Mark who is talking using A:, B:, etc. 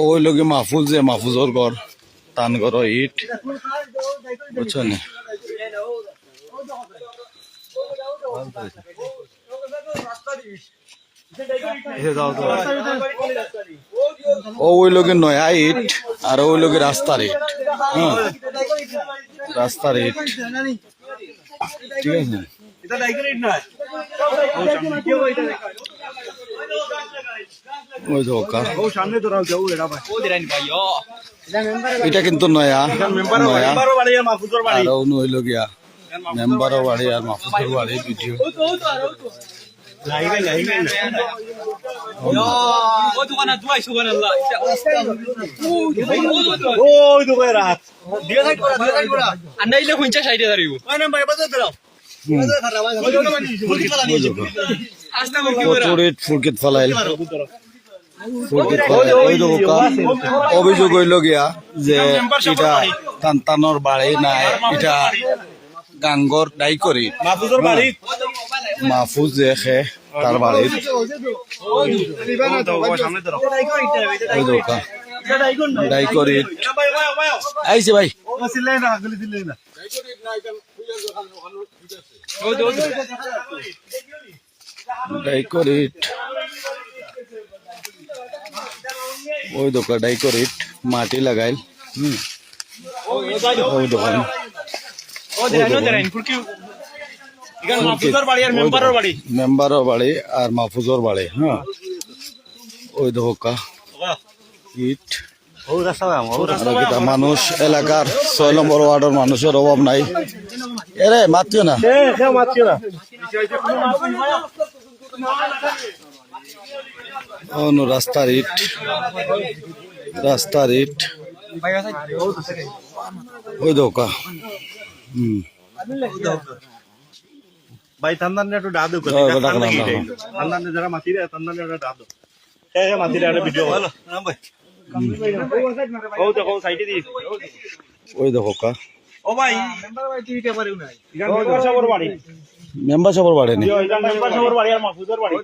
A: ওই লোকে মাহফুজ যে মাহফুজর ঘর টান ঘর ইট বুঝছো না ওই লোকের নয়া ইট আর ওই লোকের রাস্তার ইট হ্যাঁ রাস্তার ইট ঠিক আছে ওই ধোকা এটা কিন্তু নয়া নয়া আর হইল গিয়া মেম্বারও বাড়ি আর মাহফুজের বাড়ি ভিডিও ফুরকিত ফলাইল অভিযোগ হইল গিয়া যে এটা টানটানোর বাড়ি নাই এটা গাঙ্গর দায়ী করি মাহফুজ যে খে তার বাড়ির দায়ী করি আইছে ভাই দায়ী করি ওই দোকান দায়ী করি মাটি লাগাইল ওই দোকান মেম্বারও বাড়ি আর মাহফুজর বাড়ি হ্যাঁ ওই ধোকা ইট মানুষ এলাকার 6 নম্বর ওয়ার্ডের মানুষের অভাব নাই এরে মাতিও না রাস্তার ইট ওই ধোকা
B: ভাই তন্দনে একটু ডাদু করে তন্দনে যারা মাটি রে তন্দনে একটু ডাদু মাটি রে একটা ভিডিও ভালো ভাই ও দেখো সাইডে দি
A: ওই দেখো কা
B: ও ভাই মেম্বার ভাই টিভিতে পারিও না মেম্বার সবর বাড়ি
A: মেম্বার সবর বাড়ি নি
B: মেম্বার সবর বাড়ি আর মাহফুজর বাড়ি